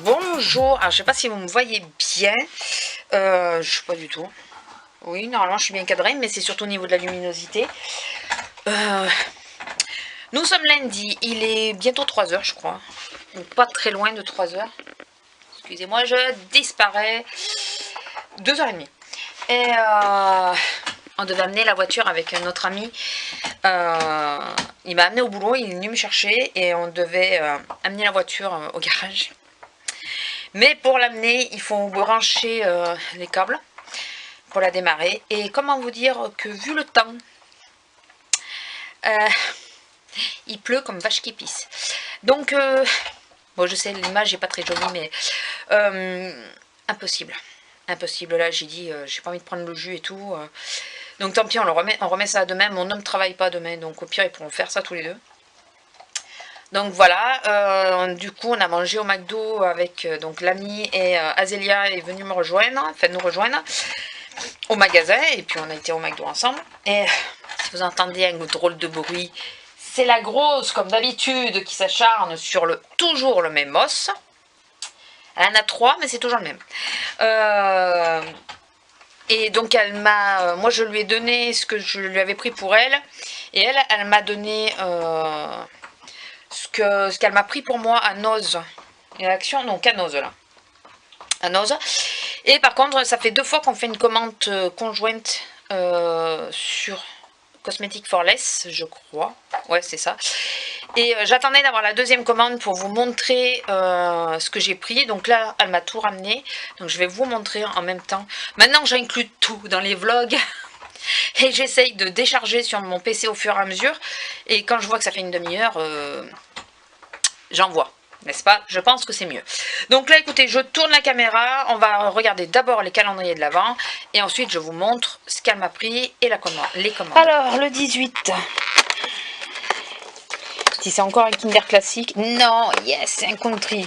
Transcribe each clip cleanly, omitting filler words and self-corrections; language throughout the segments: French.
Bonjour, alors je sais pas si vous me voyez bien, je sais pas du tout. Oui, normalement je suis bien cadrée, mais c'est surtout au niveau de la luminosité. Nous sommes lundi, il est bientôt 3 heures je crois, donc pas très loin de 3 heures. Excusez-moi, je disparais. 2h30. Et on devait amener la voiture avec notre ami. Il m'a amené au boulot, il est venu me chercher et on devait amener la voiture au garage. Mais pour l'amener, il faut brancher les câbles pour la démarrer. Et comment vous dire que vu le temps, il pleut comme vache qui pisse. Donc, bon, je sais, l'image n'est pas très jolie, mais impossible. Impossible, là, j'ai dit, j'ai pas envie de prendre le jus et tout. Donc tant pis, on remet ça demain. Mon homme ne travaille pas demain, donc au pire, ils pourront faire ça tous les deux. Donc voilà, du coup on a mangé au McDo avec donc l'ami et Azélia est venue me rejoindre, enfin nous rejoindre au magasin et puis on a été au McDo ensemble. Et si vous entendez un drôle de bruit, c'est la grosse comme d'habitude qui s'acharne sur toujours le même os. Elle en a 3 mais c'est toujours le même. Et donc elle m'a, moi je lui ai donné ce que je lui avais pris pour elle et elle m'a donné ce qu'elle m'a pris pour moi à Noz. Et Action, non, qu'à Noz là. À Noz. Et par contre, ça fait 2 fois qu'on fait une commande conjointe sur Cosmetic for Less, je crois. Ouais, c'est ça. Et j'attendais d'avoir la deuxième commande pour vous montrer ce que j'ai pris. Donc là, elle m'a tout ramené. Donc je vais vous montrer en même temps. Maintenant, j'inclus tout dans les vlogs. Et j'essaye de décharger sur mon PC au fur et à mesure. Et quand je vois que ça fait une demi-heure, j'envoie. N'est-ce pas? Je pense que c'est mieux. Donc là, écoutez, je tourne la caméra. On va regarder d'abord les calendriers de l'Avent. Et ensuite, je vous montre ce qu'elle m'a pris et les commandes. Alors, le 18. Si c'est encore un Kinder classique. Non, yes, c'est un country.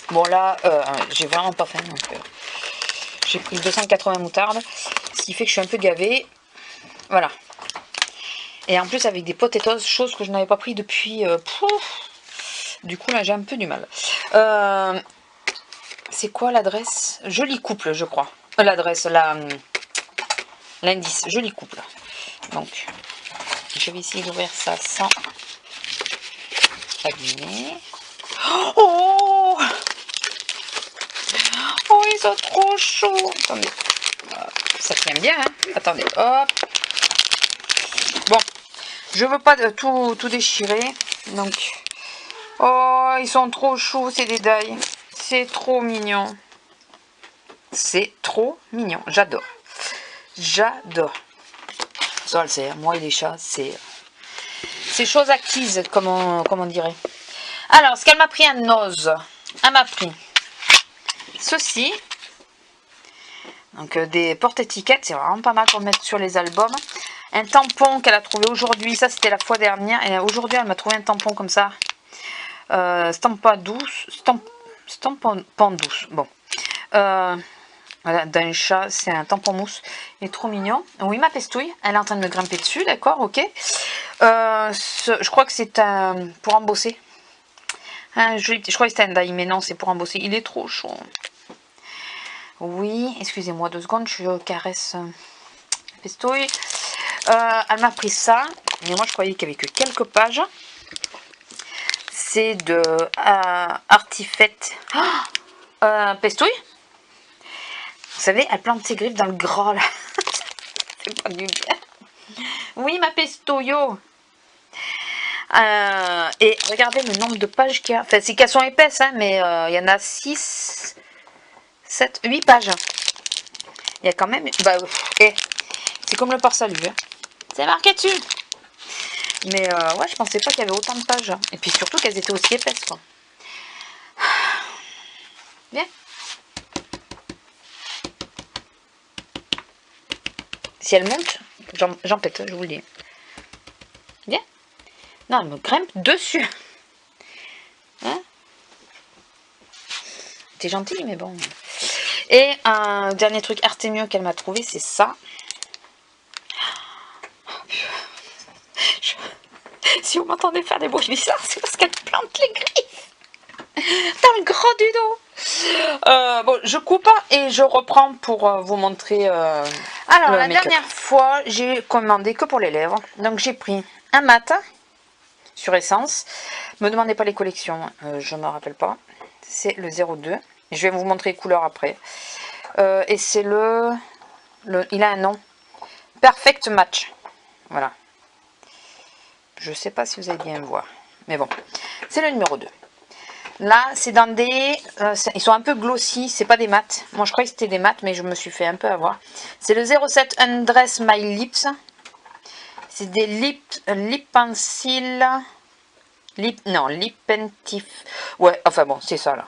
Bon, là, j'ai vraiment pas faim. Donc, j'ai pris 280 moutardes. Ce qui fait que je suis un peu gavée. Voilà. Et en plus, avec des potatoes, chose que je n'avais pas pris depuis... Du coup, là, j'ai un peu du mal. C'est quoi l'adresse? Joli couple, je crois. L'adresse, l'indice, joli couple. Donc, je vais essayer d'ouvrir ça sans abîmer. Oh! Oh, ils sont trop chauds. Attendez. Ça tient bien, hein? Attendez, hop. Bon, je veux pas tout déchirer. Donc... Oh, ils sont trop chauds, ces détails. C'est trop mignon. C'est trop mignon. J'adore. J'adore. Ça, elle sait. Moi et les chats, c'est chose acquise, comme on dirait. Alors, ce qu'elle m'a pris à Noz. Elle m'a pris ceci. Donc, des porte-étiquettes. C'est vraiment pas mal pour mettre sur les albums. Un tampon qu'elle a trouvé aujourd'hui. Ça, c'était la fois dernière. Et aujourd'hui, elle m'a trouvé un tampon comme ça. Stampa douce, tampon douce. Bon, voilà, d'un chat, c'est un tampon mousse. Il est trop mignon. Oui, ma pestouille, elle est en train de me grimper dessus, d'accord, ok. Je crois que c'est un pour embosser. Je crois que c'est un die, mais non, c'est pour embosser. Il est trop chaud. Oui, excusez-moi 2 secondes, je caresse la pestouille. Elle m'a pris ça, mais moi je croyais qu'il n'y avait que quelques pages. C'est de Artifette pestouille. Vous savez, elle plante ses griffes dans le gras là. C'est pas du bien. Oui, ma pestouille. Et regardez le nombre de pages qu'il y a. Enfin, c'est qu'elles sont épaisses, hein, mais il y en a 6, 7, 8 pages. Il y a quand même... Bah, c'est comme le port-salut. Hein. C'est marqué dessus. Mais ouais, je pensais pas qu'il y avait autant de pages. Et puis surtout qu'elles étaient aussi épaisses, quoi. Bien. Si elle monte, j'en pète, je vous le dis. Bien. Non, elle me grimpe dessus. Hein? T'es gentille, mais bon. Et un dernier truc Artemio qu'elle m'a trouvé, c'est ça. Si vous m'entendez faire des bruits bizarres, c'est parce qu'elle plante les griffes. dans le gros du dos. Bon, je coupe et je reprends pour vous montrer. Alors, la dernière fois, j'ai commandé que pour les lèvres. Donc, j'ai pris un mat sur Essence. Me demandez pas les collections, je me rappelle pas. C'est le 02. Je vais vous montrer les couleurs après. Et c'est il a un nom. Perfect Match. Voilà. Je sais pas si vous allez bien voir. Mais bon, c'est le numéro 2. Là, c'est dans des... ils sont un peu glossy, c'est pas des mats. Moi, je croyais que c'était des mats, mais je me suis fait un peu avoir. C'est le 07 Undress My Lips. C'est des lip pencil... non, lip pentif. Ouais, enfin bon, c'est ça, là.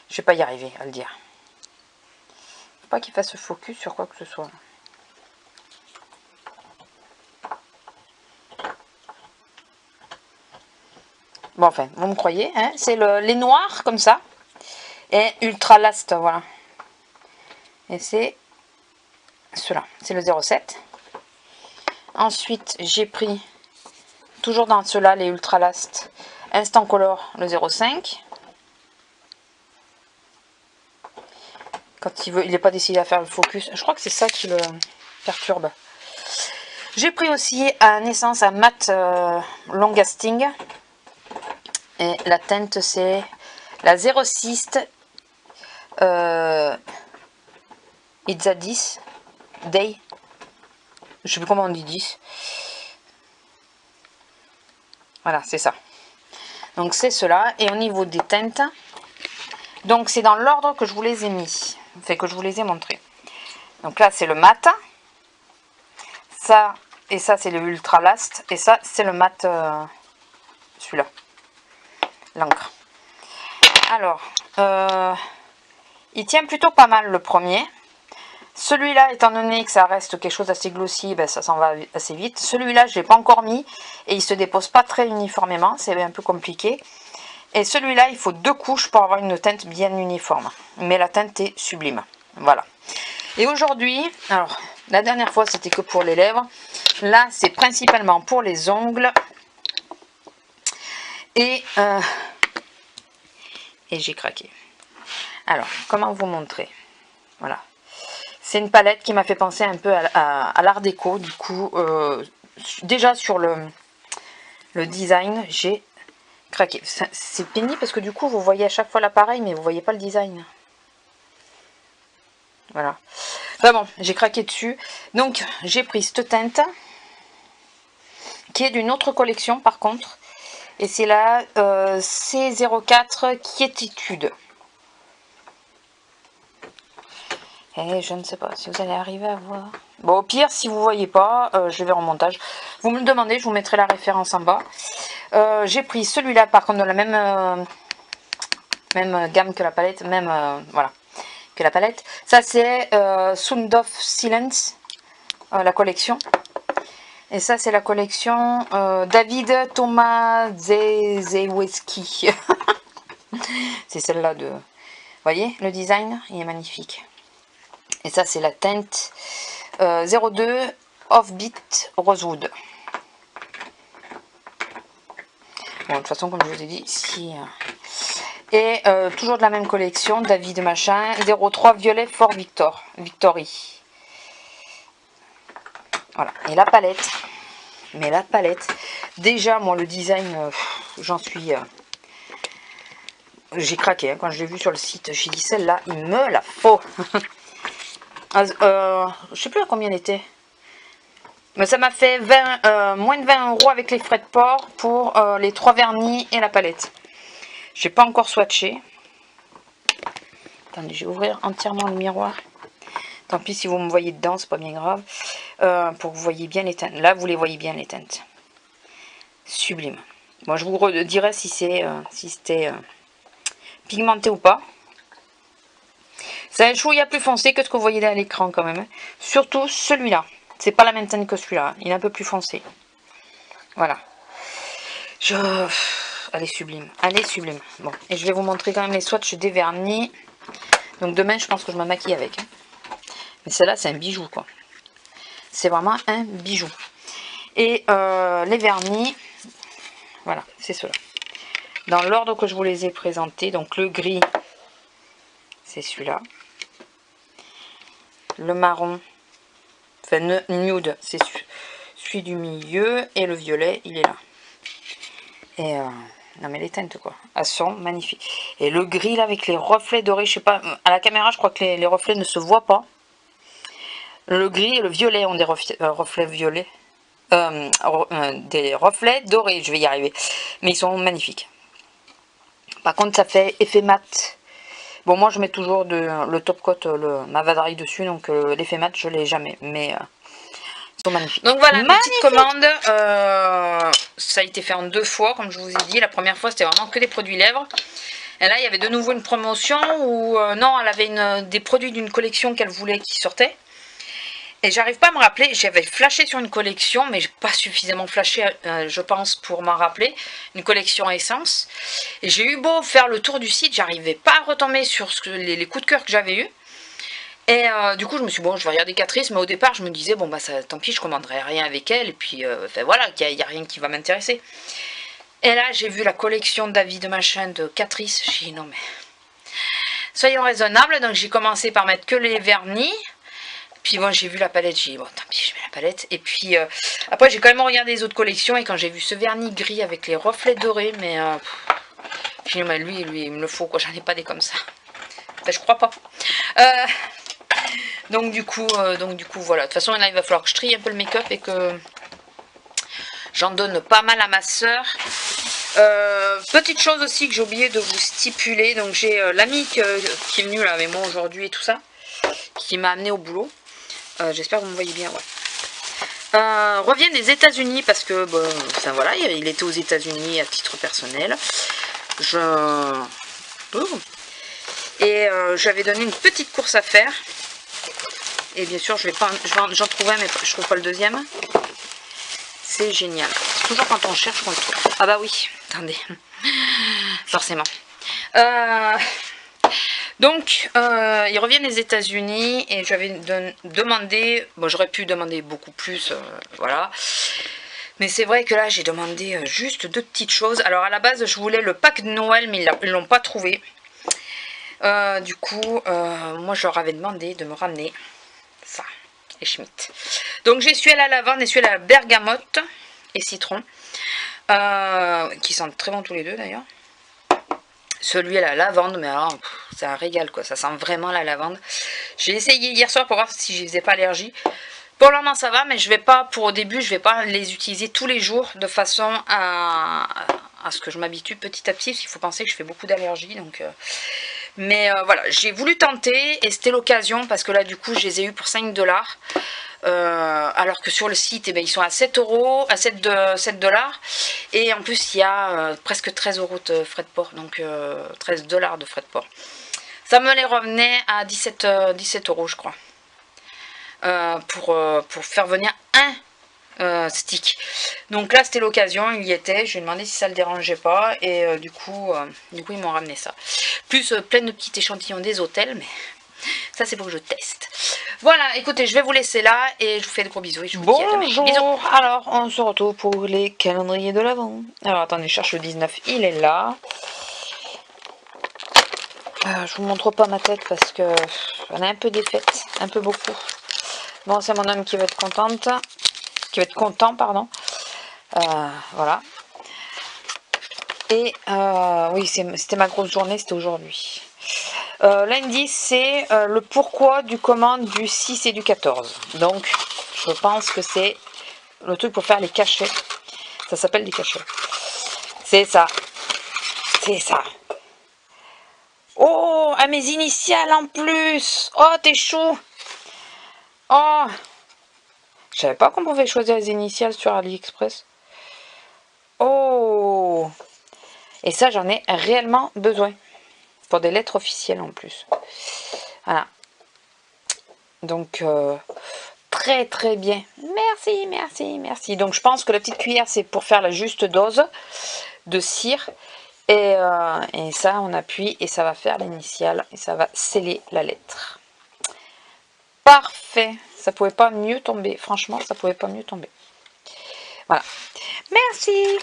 Je vais pas y arriver à le dire. Faut pas qu'il fasse focus sur quoi que ce soit. Bon, enfin, vous me croyez, hein, c'est les noirs, comme ça. Et Ultra Last, voilà. Et c'est cela, c'est le 07. Ensuite, j'ai pris, toujours dans cela, les Ultra Last, Instant Color, le 05. Quand il n'est pas décidé à faire le focus. Je crois que c'est ça qui le perturbe. J'ai pris aussi un essence à mat long-lasting. Et la teinte, c'est la 06 It's a 10 Day. Je sais plus comment on dit 10. Voilà, c'est ça. Donc c'est cela. Et au niveau des teintes, donc c'est dans l'ordre que je vous les ai mis. Enfin, que je vous les ai montrés. Donc là, c'est le mat. Ça, et ça, c'est le Ultra Last. Et ça, c'est le mat, celui-là. L'encre. Alors, il tient plutôt pas mal le premier. Celui-là, étant donné que ça reste quelque chose d'assez glossy, ben, ça s'en va assez vite. Celui-là, je ne l'ai pas encore mis et il se dépose pas très uniformément. C'est un peu compliqué. Et celui-là, il faut 2 couches pour avoir une teinte bien uniforme. Mais la teinte est sublime. Voilà. Et aujourd'hui, alors, la dernière fois, c'était que pour les lèvres. Là, c'est principalement pour les ongles. Et j'ai craqué. Alors, comment vous montrer? Voilà. C'est une palette qui m'a fait penser un peu à l'art déco. Du coup, déjà sur le design, j'ai craqué. C'est pénible parce que du coup, vous voyez à chaque fois l'appareil, mais vous voyez pas le design. Voilà. Enfin bon, j'ai craqué dessus. Donc, j'ai pris cette teinte, qui est d'une autre collection par contre. Et c'est la C04 Quiétitude. Et je ne sais pas si vous allez arriver à voir. Bon, au pire, si vous ne voyez pas, je vais en montage. Vous me le demandez, je vous mettrai la référence en bas. J'ai pris celui-là, par contre, de la même gamme que la palette. Voilà, que la palette. Ça, c'est Sound of Silence, la collection. Et ça, c'est la collection David Tomaszewski. C'est celle-là de... Vous voyez, le design, il est magnifique. Et ça, c'est la teinte 02 Offbeat Rosewood. Bon, de toute façon, comme je vous ai dit, ici... Et toujours de la même collection, David machin, 03 Violet for Victory. Voilà, et la palette. Mais la palette, déjà, moi, le design, j'en suis... j'ai craqué, hein, quand je l'ai vu sur le site. J'ai dit, celle-là, il me la faut. Je sais plus à combien elle était. Mais ça m'a fait moins de 20 € avec les frais de port pour les 3 vernis et la palette. J'ai pas encore swatché. Attendez, je vais ouvrir entièrement le miroir. Tant pis si vous me voyez dedans, c'est pas bien grave. Pour que vous voyez bien les teintes. Là, vous les voyez bien les teintes. Sublime. Bon, je vous dirai si c'était pigmenté ou pas. C'est un chouïa plus foncé que ce que vous voyez à l'écran quand même. Surtout celui-là. C'est pas la même teinte que celui-là. Il est un peu plus foncé. Voilà. Elle est sublime. Elle est sublime. Bon. Et je vais vous montrer quand même les swatchs des vernis. Donc demain, je pense que je me maquille avec. Mais celle-là, c'est un bijou, quoi. C'est vraiment un bijou. Et les vernis, voilà, c'est cela. dans l'ordre que je vous les ai présentés. Donc le gris, c'est celui-là. Le marron, enfin nude, c'est celui du milieu. Et le violet, il est là. Et non mais les teintes quoi, elles sont magnifiques. Et le gris là avec les reflets dorés, je sais pas, à la caméra je crois que les reflets ne se voient pas. Le gris et le violet ont des reflets violets. Des reflets dorés, je vais y arriver. Mais ils sont magnifiques. Par contre ça fait effet mat. Bon moi je mets toujours le top coat, ma vadarie dessus, donc l'effet mat je l'ai jamais. Mais ils sont magnifiques. Donc voilà, petite commande. Ça a été fait en 2 fois, comme je vous ai dit. La première fois, c'était vraiment que des produits lèvres. Et là, il y avait de nouveau une promotion où, non, elle avait des produits d'une collection qu'elle voulait qui sortaient. Et j'arrive pas à me rappeler. J'avais flashé sur une collection, mais j'ai pas suffisamment flashé, je pense, pour m'en rappeler. Une collection essence. Et j'ai eu beau faire le tour du site, j'arrivais pas à retomber sur les coups de cœur que j'avais eus. Et du coup je me suis dit bon je vais regarder Catrice, mais au départ je me disais bon bah ça, tant pis je commanderai rien avec elle, et puis enfin, voilà, il n'y a rien qui va m'intéresser. Et là j'ai vu la collection d'avis de machin de Catrice, j'ai dit non mais soyons raisonnables, donc j'ai commencé par mettre que les vernis. Puis bon j'ai vu la palette, j'ai dit bon tant pis je mets la palette. Et puis après j'ai quand même regardé les autres collections, et quand j'ai vu ce vernis gris avec les reflets dorés, mais j'ai dit mais lui il me le faut quoi, j'en ai pas des comme ça. Enfin je crois pas. Donc du coup voilà. De toute façon là il va falloir que je trie un peu le make-up et que j'en donne pas mal à ma soeur. Petite chose aussi que j'ai oublié de vous stipuler. Donc j'ai l'ami qui est venu là avec moi aujourd'hui et tout ça, qui m'a amené au boulot. J'espère que vous me voyez bien, ouais. Revient des États-Unis parce que bon, enfin voilà, il était aux États-Unis à titre personnel. Et j'avais donné une petite course à faire. Et bien sûr, j'en trouve un, mais je trouve pas le deuxième. C'est génial. C'est toujours quand on cherche qu'on le trouve. Ah bah oui, attendez. Forcément. Donc, ils reviennent des États-Unis et j'avais demandé. Bon, j'aurais pu demander beaucoup plus, voilà. Mais c'est vrai que là, j'ai demandé juste 2 petites choses. Alors, à la base, je voulais le pack de Noël, mais ils l'ont pas trouvé. Du coup, moi, je leur avais demandé de me ramener ça, les Schmitt. Donc j'ai celui à la lavande et celui à la bergamote et citron, qui sentent très bon tous les deux d'ailleurs. Celui à la lavande, mais alors c'est un régal quoi, ça sent vraiment la lavande. J'ai essayé hier soir pour voir si je faisais pas allergie. Pour le moment ça va, mais je vais pas, pour au début je vais pas les utiliser tous les jours, de façon à ce que je m'habitue petit à petit, parce qu'il faut penser que je fais beaucoup d'allergies, donc mais voilà, j'ai voulu tenter et c'était l'occasion, parce que là du coup je les ai eu pour 5 $, alors que sur le site eh ben, ils sont à 7 €, à 7 $, et en plus il y a presque 13 € de frais de port, donc 13 $ de frais de port. Ça me les revenait à 17 € je crois, pour faire venir un stick. Donc là c'était l'occasion, il y était, je lui ai demandé si ça le dérangeait pas, et du coup ils m'ont ramené ça, plus plein de petits échantillons des hôtels, mais ça c'est pour que je teste. Voilà, écoutez, je vais vous laisser là et je vous fais de gros bisous et je vous dis à demain. Bisous. Alors on se retrouve pour les calendriers de l'Avent. Alors attendez, je cherche le 19, il est là. Je vous montre pas ma tête parce que on a un peu des fêtes, un peu beaucoup. Bon, c'est mon homme qui va être contente. Qui va être content, pardon. Voilà. Et oui, c'était ma grosse journée, c'était aujourd'hui. Lundi, c'est le pourquoi du comment du 6 et du 14. Donc, je pense que c'est le truc pour faire les cachets. Ça s'appelle des cachets. C'est ça. C'est ça. Oh, à mes initiales en plus. Oh, t'es chou. Oh. Je savais pas qu'on pouvait choisir les initiales sur AliExpress. Oh. Et ça, j'en ai réellement besoin. Pour des lettres officielles en plus. Voilà. Donc, très très bien. Merci, merci, merci. Donc, je pense que la petite cuillère, c'est pour faire la juste dose de cire. Et ça, on appuie et ça va faire l'initiale. Et ça va sceller la lettre. Parfait. Ça pouvait pas mieux tomber. Franchement, ça pouvait pas mieux tomber. Voilà. Merci.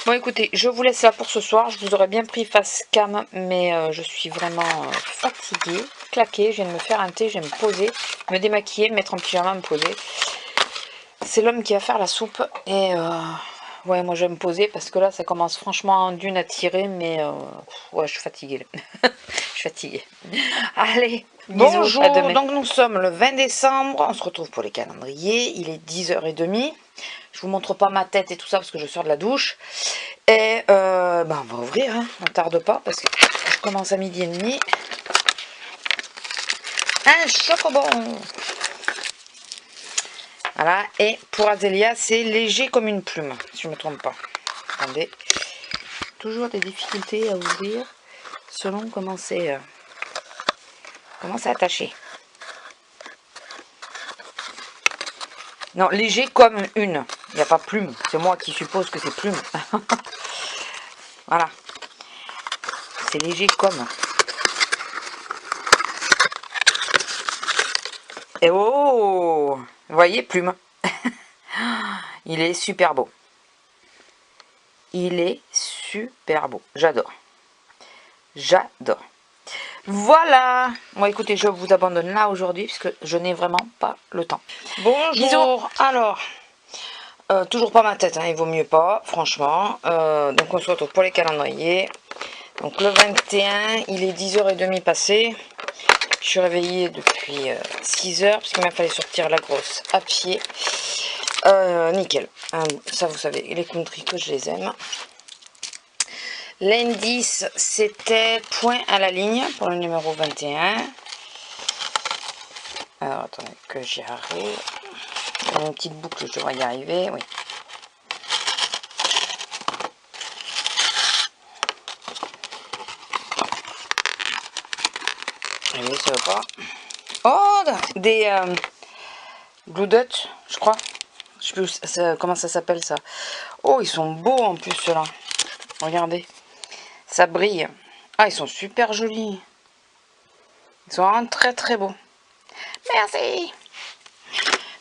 Bon écoutez, je vous laisse là pour ce soir. Je vous aurais bien pris face cam, mais je suis vraiment fatiguée, claquée. Je viens de me faire un thé, je vais me poser, me démaquiller, me mettre en pyjama, me poser. C'est l'homme qui va faire la soupe et ouais, moi je vais me poser parce que là ça commence franchement d'une à tirer, mais ouais, je suis fatiguée. Je suis fatiguée. Allez, bisous, bonjour, à demain. Donc nous sommes le 20 décembre, on se retrouve pour les calendriers, il est 10h30. Je vous montre pas ma tête et tout ça parce que je sors de la douche. Et on va ouvrir, hein. On tarde pas parce que je commence à 12h30. Un chocobon. Voilà, et pour Azélia, c'est léger comme une plume, si je ne me trompe pas. Attendez. Toujours des difficultés à ouvrir selon comment c'est attaché. Non, léger comme une. Il n'y a pas plume. C'est moi qui suppose que c'est plume. Voilà. C'est léger comme. Et oh! Vous voyez, plume. Il est super beau. Il est super beau. J'adore. J'adore. Voilà. Bon, écoutez, je vous abandonne là aujourd'hui parce que je n'ai vraiment pas le temps. Bonjour. Bisous. Alors, toujours pas ma tête, hein, il vaut mieux pas, franchement. Donc, on se retrouve pour les calendriers. Donc, le 21, il est 10h30 passé. Je suis réveillée depuis 6h parce qu'il m'a fallu sortir la grosse à pied. Nickel. Ça, vous savez, les country que je les aime. L'indice, c'était point à la ligne pour le numéro 21. Alors, attendez que j'y arrive. Une petite boucle, je devrais y arriver, oui. Oui, ça va pas. Oh, des Blue Dot, je crois. Je sais plus comment ça s'appelle ça. Oh, ils sont beaux en plus ceux-là. Regardez. Ça brille. Ah, ils sont super jolis. Ils sont vraiment très très beaux. Merci.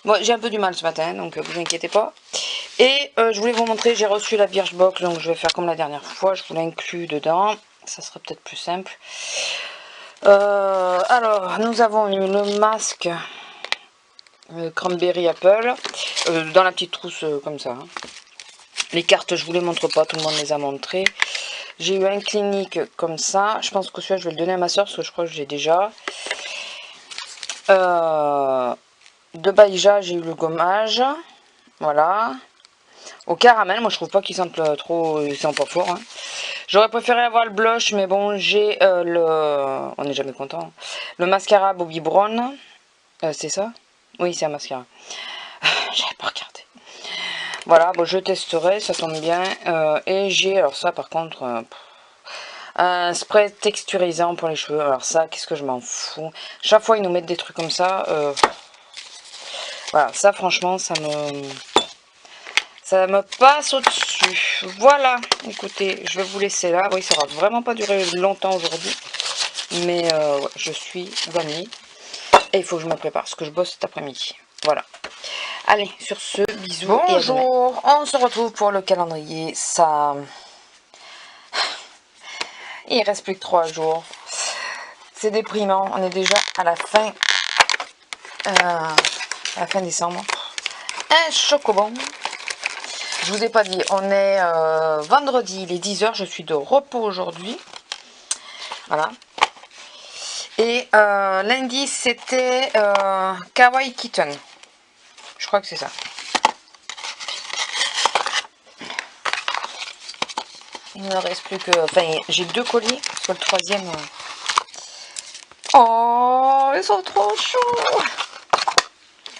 Bon, j'ai un peu du mal ce matin, donc vous inquiétez pas. Et je voulais vous montrer, j'ai reçu la Birchbox, donc je vais faire comme la dernière fois. Je vous l'inclus dedans. Ça serait peut-être plus simple. Alors, nous avons eu le masque Cranberry Apple dans la petite trousse comme ça. Hein. Les cartes, je vous les montre pas, tout le monde les a montrées. J'ai eu un clinique comme ça. Je pense que celui-là, je vais le donner à ma soeur parce que je crois que j'ai déjà. De Baïja, j'ai eu le gommage. Voilà. Au caramel, moi je trouve pas qu'ils sentent trop. Ils sentent pas fort. Hein. J'aurais préféré avoir le blush, mais bon, j'ai le. On n'est jamais content. Le mascara Bobbi Brown. C'est ça? Oui, c'est un mascara. J'avais pas regardé. Voilà, bon, je testerai, ça tombe bien. Et j'ai, alors ça par contre, un spray texturisant pour les cheveux. Alors ça, qu'est-ce que je m'en fous. Chaque fois, ils nous mettent des trucs comme ça. Voilà, ça franchement, ça me passe au-dessus. Voilà, écoutez, je vais vous laisser là. Oui, ça va vraiment pas durer longtemps aujourd'hui. Mais ouais, je suis vanille. Et il faut que je me prépare, parce que je bosse cet après-midi. Voilà. Allez, sur ce, bisous. Bonjour, on se retrouve pour le calendrier. Ça... Il reste plus que 3 jours. C'est déprimant. On est déjà à la fin. À la fin décembre. Un chocobon. Je vous ai pas dit, on est vendredi, il est 10h. Je suis de repos aujourd'hui. Voilà. Et l'indice, c'était Kawaii Kitten. Je crois que c'est ça. Il ne reste plus que... Enfin, j'ai 2 colis. Parce que le troisième... Oh, ils sont trop chauds.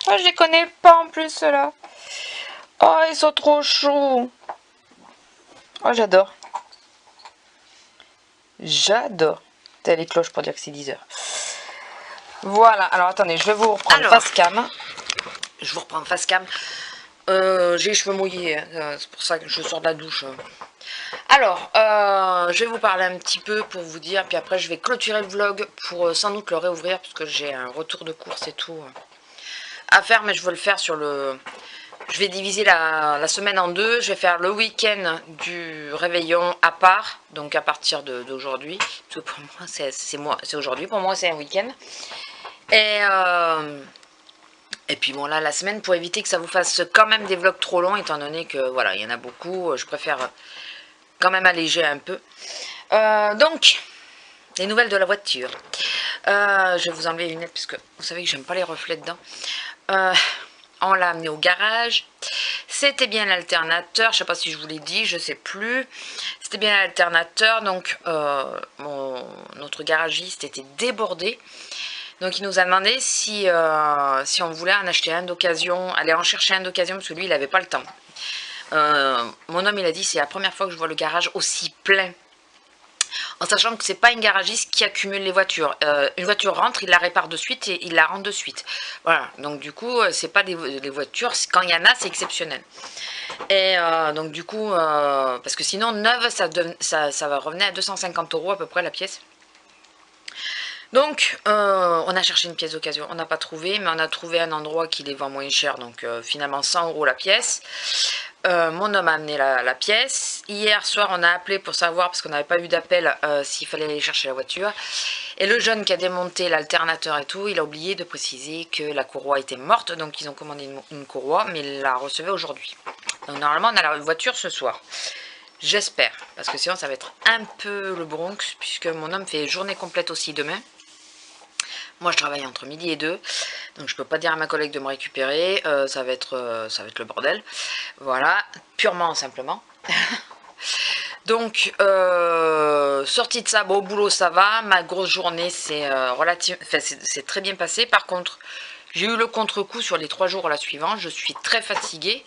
Oh, je les connais pas en plus, ceux-là. Oh, ils sont trop chauds. Oh, j'adore. J'adore. T'as les cloches pour dire que c'est 10h. Voilà. Alors, attendez, je vais vous reprendre face cam. Je vous reprends face cam. J'ai les cheveux mouillés. Hein. C'est pour ça que je sors de la douche. Alors, je vais vous parler un petit peu pour vous dire. Puis après, je vais clôturer le vlog pour sans doute le réouvrir. Parce que j'ai un retour de course et tout à faire. Mais je veux le faire sur le je vais diviser la semaine en deux. Je vais faire le week-end du réveillon à part, donc à partir d'aujourd'hui. Parce que pour moi, c'est aujourd'hui. Pour moi, c'est un week-end. Et puis bon, là, la semaine, pour éviter que ça vous fasse quand même des vlogs trop longs, étant donné que voilà, il y en a beaucoup, je préfère quand même alléger un peu. Donc, les nouvelles de la voiture. Je vais vous enlever les lunettes parce que vous savez que j'aime pas les reflets dedans. On l'a amené au garage. C'était bien l'alternateur. Je sais pas si je vous l'ai dit, je sais plus. C'était bien l'alternateur. Donc notre garagiste était débordé. Donc il nous a demandé si on voulait en acheter un d'occasion, aller en chercher un d'occasion parce que lui il n'avait pas le temps. Mon homme il a dit c'est la première fois que je vois le garage aussi plein. En sachant que c'est pas une garagiste qui accumule les voitures. Une voiture rentre, il la répare de suite et il la rend de suite. Voilà, donc du coup, c'est pas des voitures, quand il y en a, c'est exceptionnel. Et donc du coup, parce que sinon, neuve, ça va revenir à 250 € à peu près la pièce. Donc, on a cherché une pièce d'occasion, on n'a pas trouvé, mais on a trouvé un endroit qui les vend moins cher, donc finalement 100 € la pièce. Mon homme a amené la pièce. Hier soir, on a appelé pour savoir, parce qu'on n'avait pas eu d'appel, s'il fallait aller chercher la voiture. Et le jeune qui a démonté l'alternateur et tout, il a oublié de préciser que la courroie était morte, donc ils ont commandé une courroie, mais ils la recevaient aujourd'hui. Donc normalement, on a la voiture ce soir. J'espère, parce que sinon ça va être un peu le Bronx, puisque mon homme fait journée complète aussi demain. Moi, je travaille entre midi et 2, donc je peux pas dire à ma collègue de me récupérer, ça va être le bordel. Voilà, purement, simplement. Donc, sortie de ça, bon, au boulot, ça va. Ma grosse journée, c'est c'est très bien passé. Par contre, j'ai eu le contre-coup sur les 3 jours la suivante. Je suis très fatiguée,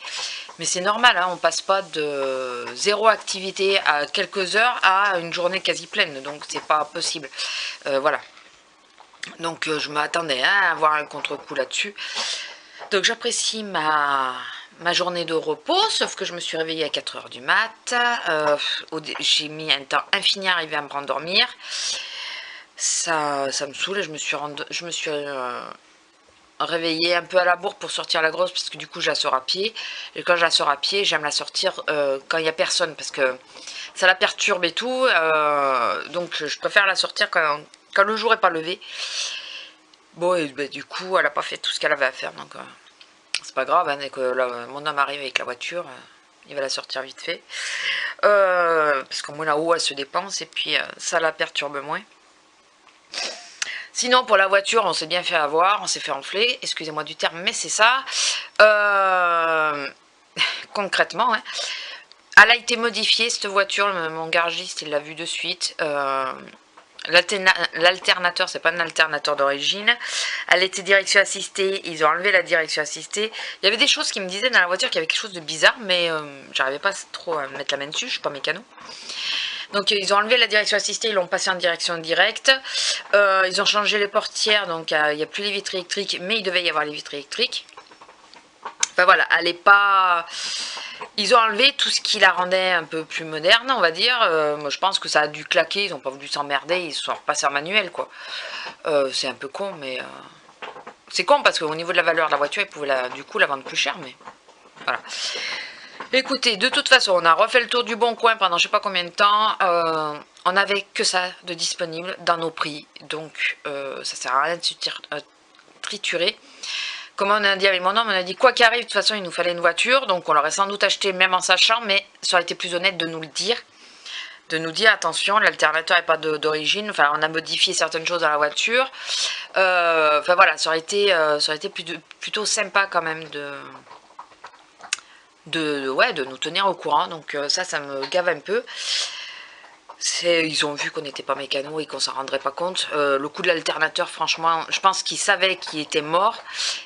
mais c'est normal, hein, on passe pas de zéro activité à quelques heures à une journée quasi pleine, donc c'est pas possible. Voilà. Donc je m'attendais à avoir un contre-coup là-dessus. Donc j'apprécie ma journée de repos, sauf que je me suis réveillée à 4 h du mat. J'ai mis un temps infini à arriver à me rendormir. Ça me saoule, je me suis réveillée un peu à la bourre pour sortir la grosse, parce que du coup je la sors à pied. Et quand je la sors à pied, j'aime la sortir quand il n'y a personne, parce que ça la perturbe et tout. Donc je préfère la sortir quand le jour n'est pas levé. Bon, et bah, du coup, elle n'a pas fait tout ce qu'elle avait à faire, donc c'est pas grave, hein, dès que mon homme arrive avec la voiture, il va la sortir vite fait. Parce qu'au moins là-haut, elle se dépense, et puis ça la perturbe moins. Sinon, pour la voiture, on s'est bien fait avoir, on s'est fait enfler, excusez-moi du terme, mais c'est ça. Concrètement, hein, elle a été modifiée, cette voiture, mon garagiste, il l'a vu de suite. L'alternateur, c'est pas un alternateur d'origine. Elle était direction assistée, ils ont enlevé la direction assistée. Il y avait des choses qui me disaient dans la voiture qu'il y avait quelque chose de bizarre, mais j'arrivais pas trop à mettre la main dessus, je suis pas mécano. Donc ils ont enlevé la direction assistée, ils l'ont passé en direction directe. Ils ont changé les portières, donc il n'y a plus les vitres électriques, mais il devait y avoir les vitres électriques. Enfin voilà, elle est pas... Ils ont enlevé tout ce qui la rendait un peu plus moderne, on va dire. Moi, je pense que ça a dû claquer, ils n'ont pas voulu s'emmerder, ils se sont repassés en manuel, quoi. C'est un peu con, mais... C'est con parce qu'au niveau de la valeur de la voiture, ils pouvaient du coup la vendre plus cher, mais... Voilà. Écoutez, de toute façon, on a refait le tour du Bon Coin pendant je sais pas combien de temps. On n'avait que ça de disponible dans nos prix, donc ça sert à rien de se triturer. Comme on a dit avec mon homme, on a dit quoi qu'il arrive, de toute façon il nous fallait une voiture, donc on l'aurait sans doute acheté même en sachant, mais ça aurait été plus honnête de nous le dire. De nous dire attention, l'alternateur n'est pas d'origine, enfin on a modifié certaines choses dans la voiture. Enfin voilà, ça aurait été plutôt sympa quand même de nous tenir au courant, donc ça me gave un peu. Ils ont vu qu'on n'était pas mécano et qu'on s'en rendrait pas compte. Le coup de l'alternateur, franchement, je pense qu'il savait qu'il était mort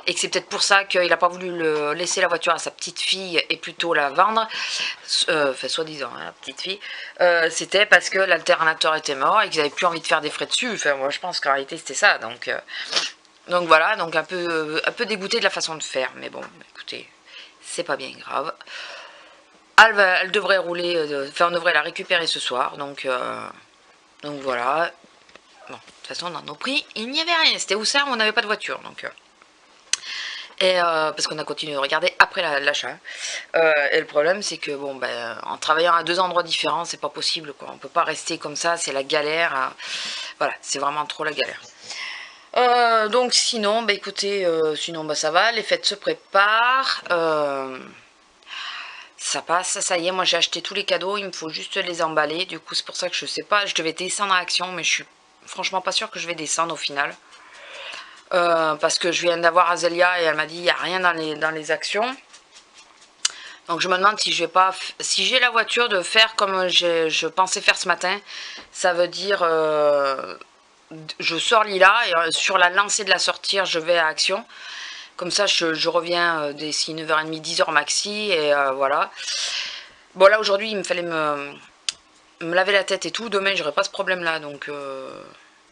et que c'est peut-être pour ça qu'il n'a pas voulu laisser la voiture à sa petite fille et plutôt la vendre. Enfin, soi-disant, hein, la petite fille. C'était parce que l'alternateur était mort et qu'ils n'avaient plus envie de faire des frais dessus. Enfin, moi, je pense qu'en réalité, c'était ça. Donc voilà, donc un peu dégoûté de la façon de faire. Mais bon, écoutez, c'est pas bien grave. Elle devrait rouler, enfin on devrait la récupérer ce soir, donc voilà. Bon, de toute façon dans nos prix, il n'y avait rien, c'était où ça, on n'avait pas de voiture, donc. Et parce qu'on a continué de regarder après l'achat. Et le problème c'est que bon ben en travaillant à 2 endroits différents, c'est pas possible quoi. On peut pas rester comme ça, c'est la galère. Voilà, c'est vraiment trop la galère. Donc sinon, bah écoutez, sinon bah ça va, les fêtes se préparent. Ça passe, ça y est, moi j'ai acheté tous les cadeaux, il me faut juste les emballer. Du coup, c'est pour ça que je sais pas, je devais descendre à Action, mais je suis franchement pas sûre que je vais descendre au final. Parce que je viens d'avoir Azélia et elle m'a dit il n'y a rien dans les actions. Donc je me demande si je vais pas, si j'ai la voiture de faire comme je pensais faire ce matin. Ça veut dire je sors Lila et sur la lancée de la sortir, je vais à Action. Comme ça, je reviens d'ici 9h30, 10h maxi, et voilà. Bon, là, aujourd'hui, il me fallait me laver la tête et tout. Demain, j'aurai pas ce problème-là, donc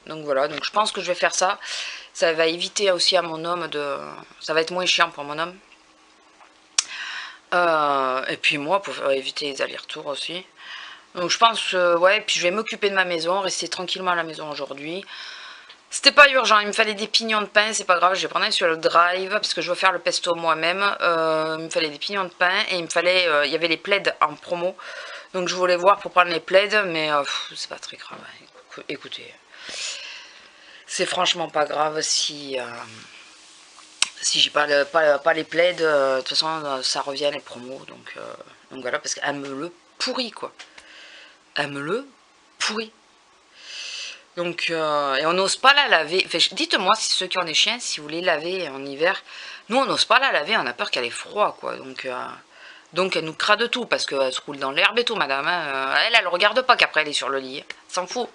voilà. Donc, je pense que je vais faire ça. Ça va éviter aussi à mon homme de... Ça va être moins chiant pour mon homme. Et puis moi, pour éviter les allers-retours aussi. Donc, je pense, ouais, puis je vais m'occuper de ma maison, rester tranquillement à la maison aujourd'hui. C'était pas urgent, il me fallait des pignons de pain, c'est pas grave, je vais prendre sur le drive parce que je veux faire le pesto moi-même. Il me fallait des pignons de pain et il me fallait, il y avait les plaids en promo. Donc je voulais voir pour prendre les plaids, mais c'est pas très grave. Écoutez, c'est franchement pas grave si j'ai pas les plaids. De toute façon, ça revient les promos, donc voilà, parce qu'elle me le pourrit quoi. Elle me le pourrit. Donc, et on n'ose pas la laver. Enfin, dites-moi, si ceux qui ont des chiens, si vous les lavez en hiver, nous on n'ose pas la laver, on a peur qu'elle ait froid, quoi. Donc elle nous crade tout, parce qu'elle se roule dans l'herbe et tout, madame. Hein. Elle regarde pas qu'après elle est sur le lit. S'en fout.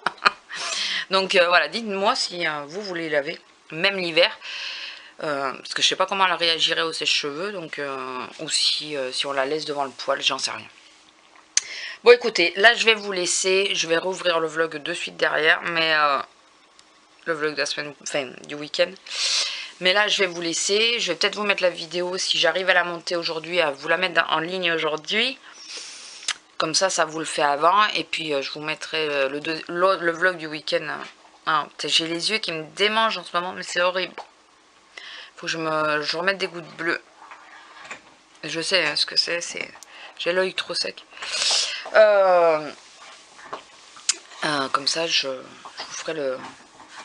Donc voilà, dites-moi si vous les lavez, même l'hiver. Parce que je sais pas comment elle réagirait au sèche-cheveux, donc, ou si on la laisse devant le poêle, j'en sais rien. Bon écoutez, là je vais vous laisser, je vais rouvrir le vlog de suite derrière, mais le vlog de la semaine, enfin du week-end. Mais là je vais vous laisser, je vais peut-être vous mettre la vidéo si j'arrive à la monter aujourd'hui, à vous la mettre en ligne aujourd'hui. Comme ça vous le fait avant, et puis je vous mettrai le vlog du week-end. Ah, j'ai les yeux qui me démangent en ce moment, mais c'est horrible. Faut que je remette des gouttes bleues. Je sais hein, ce que c'est, j'ai l'œil trop sec. Comme ça je vous ferai le...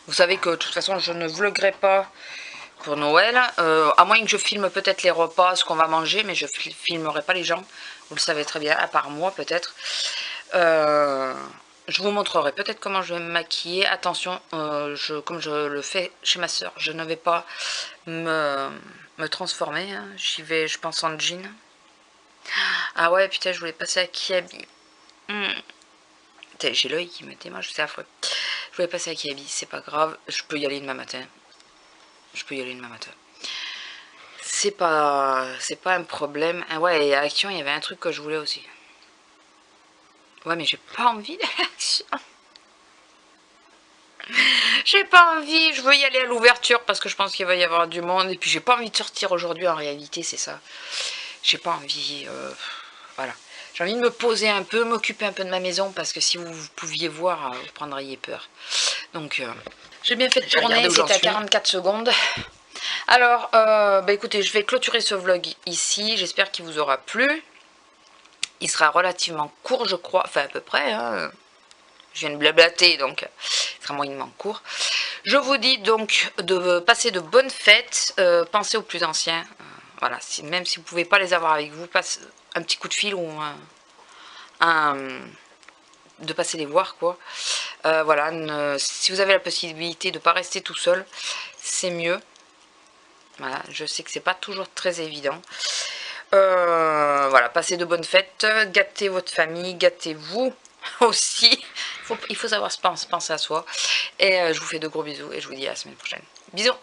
Vous savez que de toute façon je ne vloguerai pas pour Noël, à moins que je filme peut-être les repas, ce qu'on va manger, mais je filmerai pas les gens, vous le savez très bien, à part moi peut-être. Je vous montrerai peut-être comment je vais me maquiller. Attention, comme je le fais chez ma soeur, je ne vais pas me transformer, hein. J'y vais, je pense, en jean. Ah ouais, putain, je voulais passer à Kiabi. J'ai l'œil qui me démange, c'est affreux. Je voulais passer à Kiabi, c'est pas grave, je peux y aller demain matin. C'est pas un problème. Ah ouais, et à Action, il y avait un truc que je voulais aussi. Ouais, mais j'ai pas envie d'aller à Action. J'ai pas envie, je veux y aller à l'ouverture parce que je pense qu'il va y avoir du monde. Et puis j'ai pas envie de sortir aujourd'hui en réalité, c'est ça. J'ai pas envie, voilà. J'ai envie de me poser un peu, m'occuper un peu de ma maison parce que si vous pouviez voir, vous prendriez peur. Donc, j'ai bien fait de tourner, c'était à 44 secondes. Alors, bah écoutez, je vais clôturer ce vlog ici. J'espère qu'il vous aura plu. Il sera relativement court, je crois. Enfin, à peu près. Hein. Je viens de blablater, donc il sera moyennement court. Je vous dis donc de passer de bonnes fêtes. Pensez aux plus anciens. Voilà, même si vous ne pouvez pas les avoir avec vous, passez un petit coup de fil ou de passer les voir, quoi. Voilà, si vous avez la possibilité de ne pas rester tout seul, c'est mieux. Voilà, je sais que c'est pas toujours très évident. Voilà, passez de bonnes fêtes, gâtez votre famille, gâtez-vous aussi. Il faut savoir penser à soi. Et je vous fais de gros bisous et je vous dis à la semaine prochaine. Bisous!